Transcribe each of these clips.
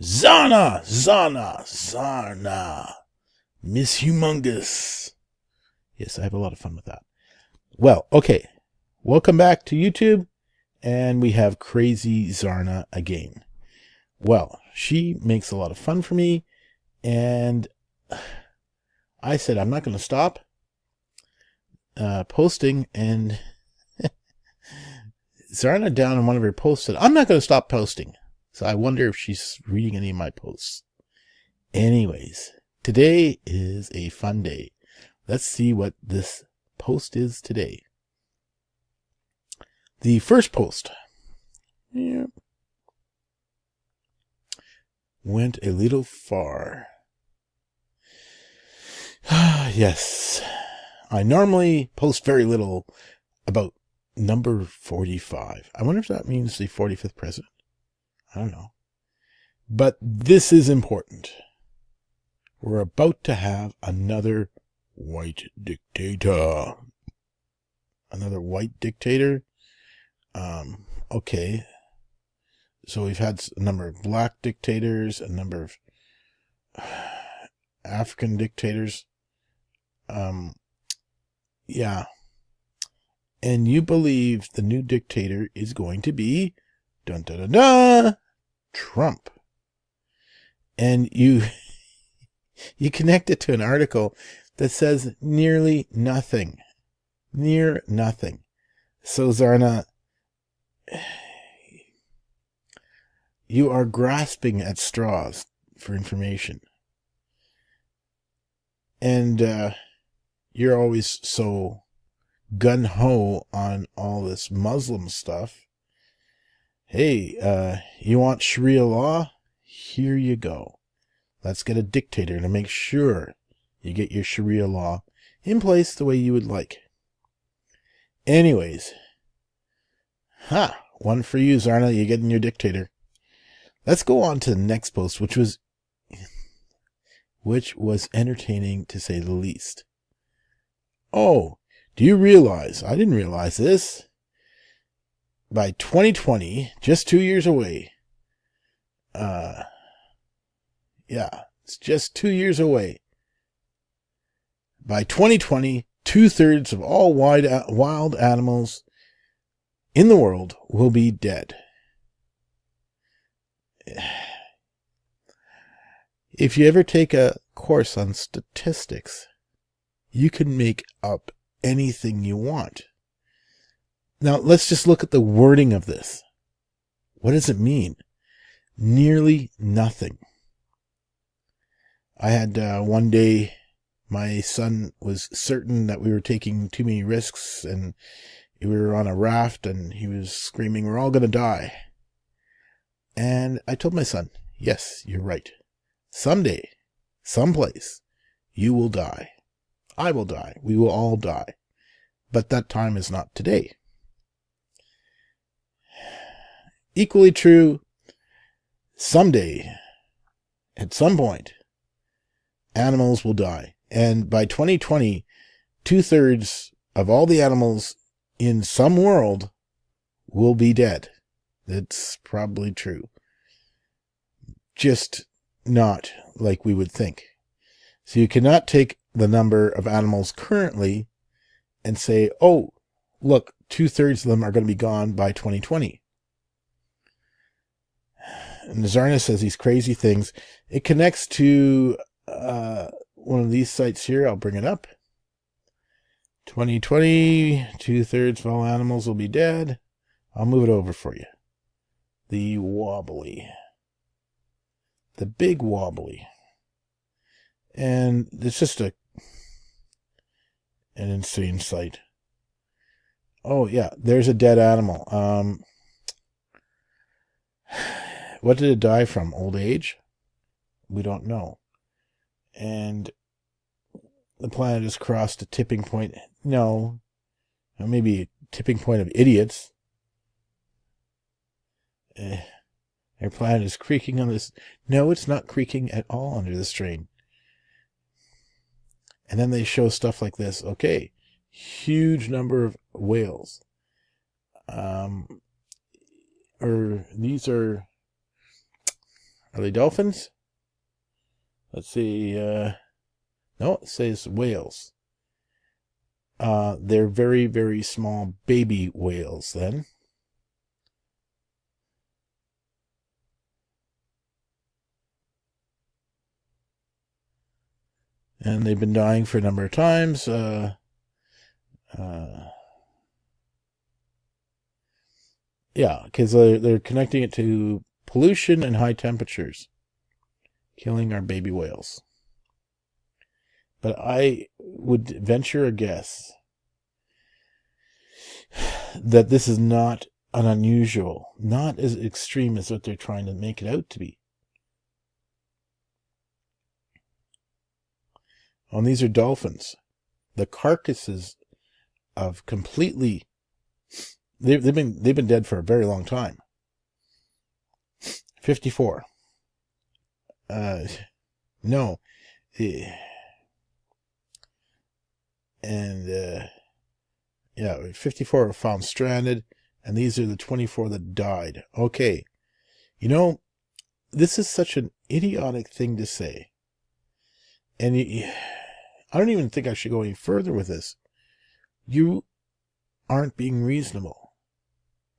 Zarna, Miss Humongous. Yes, I have a lot of fun with that. Well, okay. Welcome back to YouTube, and we have Crazy Zarna again. Well, she makes a lot of fun for me, and I said I'm not going to stop posting, and Zarna down in one of her posts said, I'm not going to stop posting. So I wonder if she's reading any of my posts. Anyways, today is a fun day. Let's see what this post is today. The first post went a little far. Yes, I normally post very little about number 45. I wonder if that means the 45th president. I don't know. But this is important. We're about to have another white dictator. Another white dictator? Okay. So we've had a number of black dictators, a number of African dictators. Yeah. And you believe the new dictator is going to be Trump. And you connect it to an article that says nearly nothing. Near nothing. So Zarna, you are grasping at straws for information. And you're always so gun-ho on all this Muslim stuff. Hey, you want Sharia law? Here you go. Let's get a dictator to make sure you get your Sharia law in place the way you would like. Anyways. One for you, Zarna. You're getting your dictator. Let's go on to the next post, which was entertaining to say the least. Oh, do you realize, I didn't realize this, by 2020, just 2 years away, it's just 2 years away. By 2020, 2/3 of all wild animals in the world will be dead. If you ever take a course on statistics, you can make up anything you want. Now, let's just look at the wording of this. What does it mean? Nearly nothing. I had one day, my son was certain that we were taking too many risks, and we were on a raft, and he was screaming, "We're all going to die." And I told my son, yes, you're right. Someday, someplace, you will die. I will die. We will all die. But that time is not today. Equally true, someday, at some point, animals will die. And by 2020, 2/3 of all the animals in some world will be dead. That's probably true. Just not like we would think. So you cannot take the number of animals currently and say, oh, look, 2/3 of them are going to be gone by 2020. And Zarna says these crazy things. It connects to one of these sites here. I'll bring it up. 2020, 2/3 of all animals will be dead. I'll move it over for you. The wobbly. The big wobbly. And it's just an insane sight. Oh, yeah, there's a dead animal. What did it die from? Old age? We don't know. And the planet has crossed a tipping point. No. Maybe a tipping point of idiots. Our planet is creaking on this. No, it's not creaking at all under the strain. And then they show stuff like this. Okay. Huge number of whales. These are Are they dolphins? Let's see. No, it says whales. They're very, very small baby whales then. And they've been dying for a number of times. Yeah, because they're connecting it to pollution and high temperatures, killing our baby whales. But I would venture a guess that this is not an unusual, not as extreme as what they're trying to make it out to be. Oh, and these are dolphins. The carcasses of completely... They've been dead for a very long time. 54. No. And yeah, 54 were found stranded, and these are the 24 that died. Okay. You know, this is such an idiotic thing to say. And I don't even think I should go any further with this. You aren't being reasonable.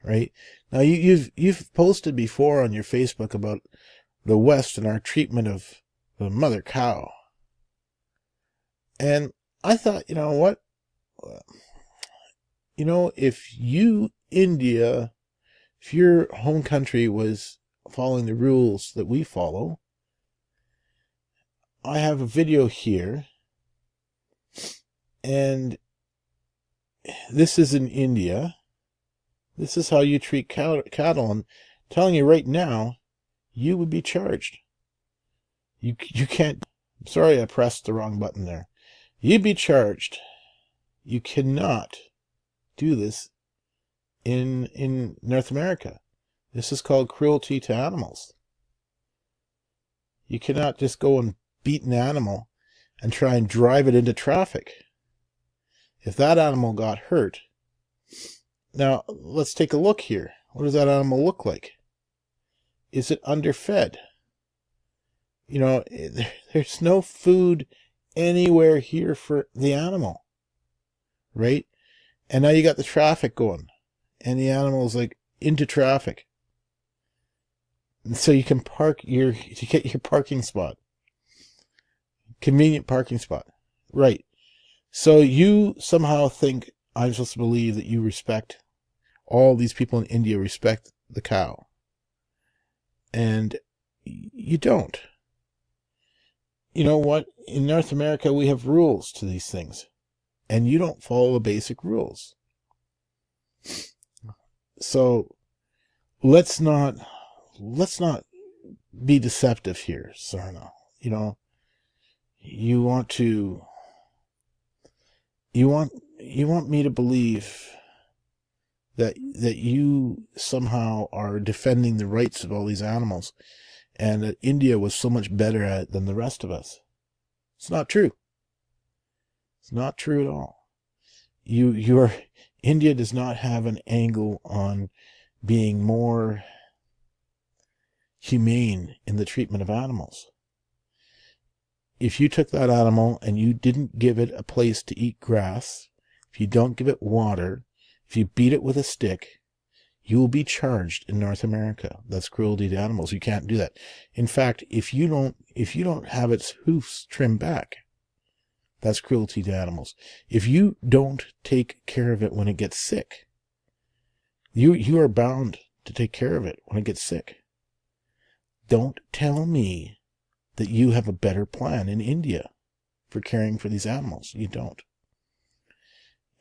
Right? Now, you've posted before on your Facebook about the West and our treatment of the mother cow. And I thought, you know what? You know, if India, if your home country was following the rules that we follow, I have a video here, and this is in India. This is how you treat cattle. I'm telling you right now, you would be charged. You can't... Sorry, I pressed the wrong button there. You'd be charged. You cannot do this in North America. This is called cruelty to animals. You cannot just go and beat an animal and try and drive it into traffic. If that animal got hurt... Now, let's take a look here. What does that animal look like? Is it underfed? You know, there's no food anywhere here for the animal, right? And now you got the traffic going, and the animal's like into traffic. And so you can get your parking spot. Convenient parking spot. Right. So you somehow think I'm supposed to believe that you respect... all these people in India respect the cow. And you don't. You know what? In North America, we have rules to these things. And you don't follow the basic rules. So let's not be deceptive here, Sarna. You know, you want me to believe that you somehow are defending the rights of all these animals, and that India was so much better at it than the rest of us. It's not true. It's not true at all. India does not have an angle on being more humane in the treatment of animals. If you took that animal and you didn't give it a place to eat grass, if you don't give it water, if you beat it with a stick, you will be charged in North America. That's cruelty to animals. You can't do that. In fact, if you don't have its hoofs trimmed back, that's cruelty to animals. If you don't take care of it when it gets sick, you are bound to take care of it when it gets sick. Don't tell me that you have a better plan in India for caring for these animals. You don't.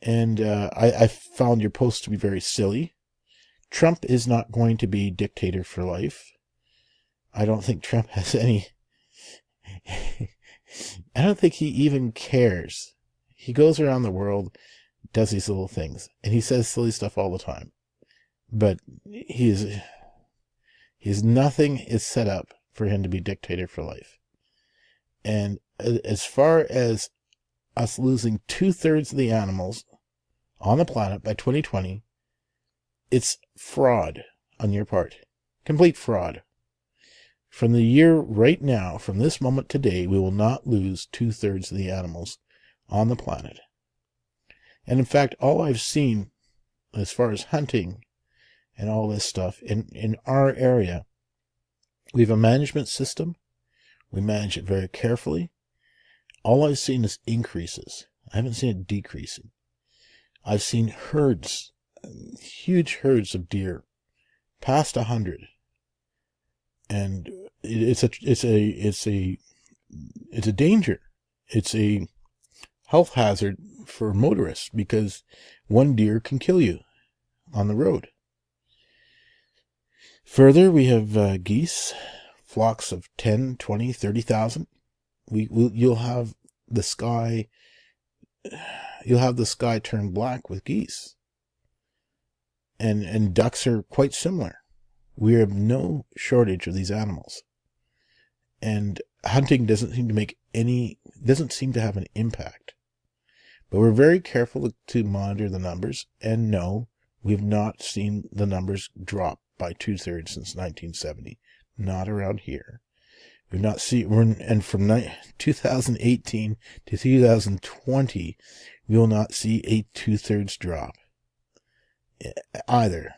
And I found your post to be very silly. Trump is not going to be dictator for life. I don't think Trump has any... I don't think he even cares. He goes around the world, does these little things, and he says silly stuff all the time. But nothing is set up for him to be dictator for life. And as far as us losing 2/3 of the animals on the planet by 2020, it's fraud on your part. Complete fraud. From the year right now, from this moment today, we will not lose 2/3 of the animals on the planet. And in fact, all I've seen as far as hunting and all this stuff in our area, we have a management system. We manage it very carefully. All I've seen is increases. I haven't seen it decreasing. I've seen herds, huge herds of deer, past 100, and it's a danger. It's a health hazard for motorists because one deer can kill you on the road. Further, we have geese, flocks of 10, 20, 30,000. You'll have the sky turn black with geese. And ducks are quite similar. We have no shortage of these animals. And hunting doesn't seem to have an impact. But we're very careful to monitor the numbers, and no, we've not seen the numbers drop by 2/3 since 1970. Not around here. We've not seen, and from 2018 to 2020, we will not see a 2/3 drop either.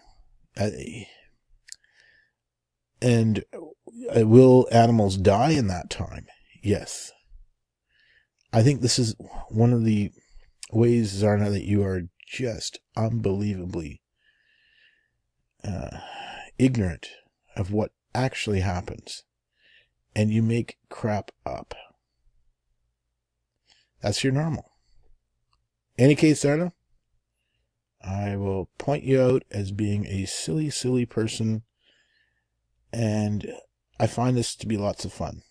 And will animals die in that time? Yes. I think this is one of the ways, Zarna, that you are just unbelievably ignorant of what actually happens. And you make crap up. That's your normal. Any case, Zarna, I will point you out as being a silly, silly person. And I find this to be lots of fun.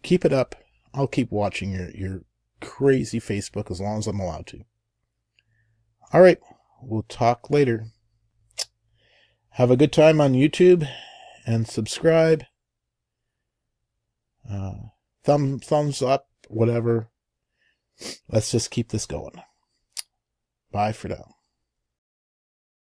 Keep it up. I'll keep watching your crazy Facebook as long as I'm allowed to. All right. We'll talk later. Have a good time on YouTube and subscribe. Thumbs up, whatever. Let's just keep this going. Bye for now.